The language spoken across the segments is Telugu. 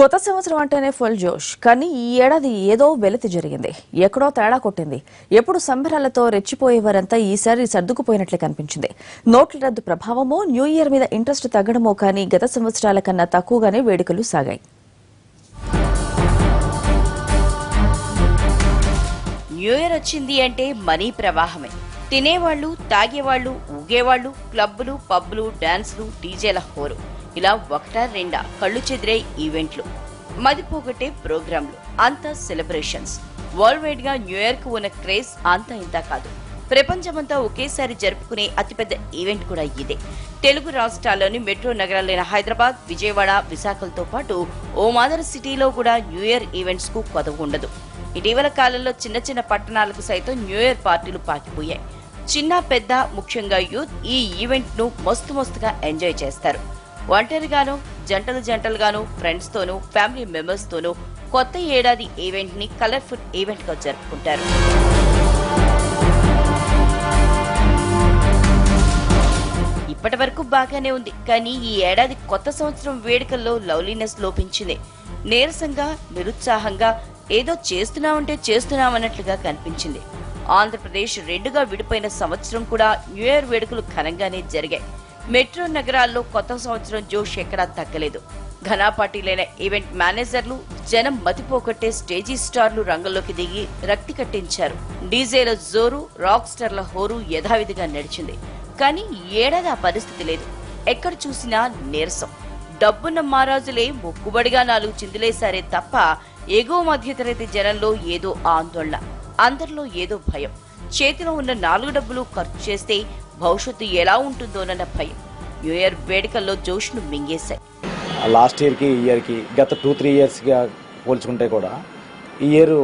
కొత్త సంవత్సరం అంటేనే ఫుల్ జోష్. కానీ ఈ ఏడాది ఏదో వెలితి జరిగింది. ఎక్కడో తేడా కొట్టింది. ఎప్పుడు సంబరాలతో రెచ్చిపోయేవారంతా ఈసారి సర్దుకుపోయినట్లే కనిపించింది. నోట్ల రద్దు ప్రభావమో, న్యూ ఇయర్ మీద ఇంట్రెస్ట్ తగ్గడమో కానీ గత సంవత్సరాల కన్నా తక్కువగానే వేడుకలు సాగాయి. న్యూ ఇయర్ వచ్చింది అంటే మనీ ప్రవాహమే. తినేవాళ్లు, తాగేవాళ్లు, ఊగేవాళ్లు, క్లబ్బులు, పబ్బులు, డాన్సులు, డీజేల హోరు. ఇలా ఒకటా రెండా కళ్ళు చెదిరే ఈవెంట్లు, మదిపోగొట్టే ప్రోగ్రాంలు, అంతా సెలబ్రేషన్స్. వరల్డ్ వైడ్ గా న్యూ ఇయర్ కు ఉన్న క్రేజ్ అంతా ఇంతా కాదు. ప్రపంచమంతా ఒకేసారి జరుపుకునే అతిపెద్ద ఈవెంట్ కూడా ఇదే. తెలుగు రాష్ట్రాల్లోని మెట్రో నగరాలైన హైదరాబాద్, విజయవాడ, విశాఖలతో పాటు ఓ మాదర్ సిటీలో కూడా న్యూ ఇయర్ ఈవెంట్స్ కు కొదవ ఉండదు. ఇటీవల కాలంలో చిన్న చిన్న పట్టణాలకు సైతం న్యూ ఇయర్ పార్టీలు పాకిపోయాయి. చిన్న పెద్ద, ముఖ్యంగా యూత్ ఈ ఈవెంట్ ను మస్తుగా ఎంజాయ్ చేస్తారు. ఒంటరిగానో, జంటలుగానో, ఫ్రెండ్స్ తోనూ, ఫ్యామిలీ మెంబర్స్ తోనూ కొత్త ఏడాది ఈవెంట్ ని కలర్ఫుల్ ఈవెంట్ గా జరుపుకుంటారు. ఇప్పటి వరకు బాగానే ఉంది. కానీ ఈ ఏడాది కొత్త సంవత్సరం వేడుకల్లో లవ్లీనెస్ లోపించింది. నీరసంగా, నిరుత్సాహంగా, ఏదో చేస్తున్నామన్నట్లుగా కనిపించింది. ఆంధ్రప్రదేశ్ రెండుగా విడిపోయిన సంవత్సరం కూడా న్యూ ఇయర్ వేడుకలు ఘనంగానే జరిగాయి. మెట్రో నగరాల్లో కొత్త సంవత్సరం జోష్ ఎక్కడా తగ్గలేదు. ఘనాపాటీలైన ఈవెంట్ మేనేజర్లు, జనం మతిపోగొట్టే స్టేజీ స్టార్లు రంగంలోకి దిగి రక్తి కట్టించారు. డీజేల జోరు, రాక్ స్టార్ల హోరు యథావిధిగా నడిచింది. కానీ ఏడాది ఆ పరిస్థితి లేదు. ఎక్కడ చూసినా నీరసం. డబ్బున్న మహారాజులే మొక్కుబడిగా 4 చిందులేశారే తప్ప ఎగువ మధ్యతరగతి జనంలో ఏదో ఆందోళన, అందరిలో ఏదో భయం. చేతిలో ఉన్న 4 డబ్బులు ఖర్చు చేస్తే భవిష్యత్తు ఎలా ఉంటుందోనన్న భయం న్యూ ఇయర్ వేడుకల్లో జోష్ను మింగేశాయి. లాస్ట్ ఇయర్కి ఈ ఇయర్కి గత 2-3 ఇయర్స్గా పోల్చుకుంటే కూడా ఈ ఇయర్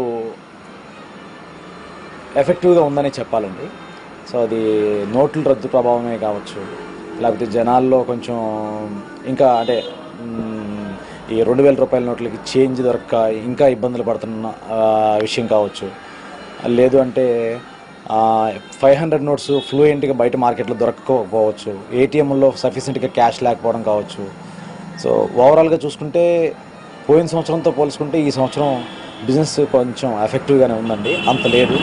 ఎఫెక్టివ్గా ఉందని చెప్పాలండి. సో అది నోట్ల రద్దు ప్రభావమే కావచ్చు, లేకపోతే జనాల్లో కొంచెం ఇంకా అంటే ఈ 2000 రూపాయల నోట్లకి చేంజ్ దొరక్క ఇంకా ఇబ్బందులు పడుతున్న విషయం కావచ్చు, లేదు అంటే 500 నోట్స్ ఫ్లూయెంట్గా బయట మార్కెట్లో దొరకకపోవచ్చు, ఏటీఎంలో సఫిషియెంట్గా క్యాష్ లేకపోవడం కావచ్చు. సో ఓవరాల్గా చూసుకుంటే పోయిన సంవత్సరంతో పోల్చుకుంటే ఈ సంవత్సరం బిజినెస్ కొంచెం ఎఫెక్టివ్గానే ఉందండి, అంత లేదు.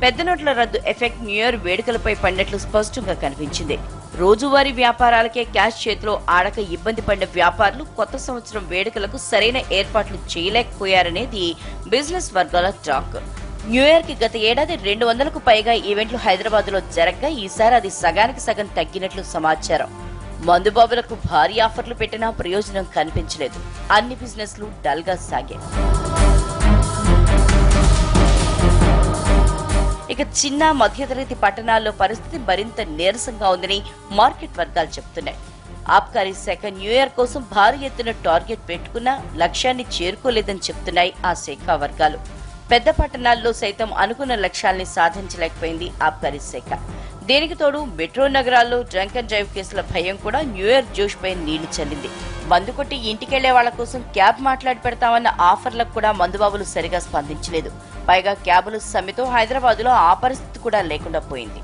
పెద్ద నోట్ల రద్దు ఎఫెక్ట్ న్యూ ఇయర్ వేడుకలపై పడినట్లు స్పష్టంగా కనిపించింది. రోజువారీ వ్యాపారాలకే క్యాష్ చేతిలో ఆడక ఇబ్బంది పడిన వ్యాపారులు కొత్త సంవత్సరం వేడుకలకు సరైన ఏర్పాట్లు చేయలేకపోయారనేది బిజినెస్ వర్గాల టాక్. న్యూ ఇయర్ కి గత ఏడాది 200కు పైగా ఈవెంట్లు హైదరాబాద్ లో జరగ్గా ఈసారి అది సగానికి సగం తగ్గినట్లు సమాచారం. మందుబాబులకు భారీ ఆఫర్లు పెట్టినా ప్రయోజనం కనిపించలేదు. అన్ని బిజినెస్లు డల్ గా సాగాయి. ఇక చిన్న మధ్యతరగతి పట్టణాల్లో పరిస్థితి మరింత నీరసంగా ఉందని మార్కెట్ వర్గాలు చెబుతున్నాయి. ఆబ్కారీ శాఖ న్యూ ఇయర్ కోసం భారీ ఎత్తున టార్గెట్ పెట్టుకున్నా లక్ష్యాన్ని చేరుకోలేదని చెబుతున్నాయి ఆ శాఖ వర్గాలు. పెద్ద పట్టణాల్లో సైతం అనుకున్న లక్ష్యాల్ని సాధించలేకపోయింది ఆబ్కారీ శాఖ. దీనికి తోడు మెట్రో నగరాల్లో డ్రంక్ అండ్ డ్రైవ్ కేసుల భయం కూడా న్యూ ఇయర్ జోష్ పై నీళ్లు చల్లింది. మందు కొట్టి ఇంటికెళ్లే వాళ్ల కోసం క్యాబ్ మాట్లాడి పెడతామన్న ఆఫర్లకు కూడా మందుబాబులు సరిగా స్పందించలేదు. పైగా క్యాబులు సమ్మెతో హైదరాబాద్ లో ఆ పరిస్థితి కూడా లేకుండా పోయింది.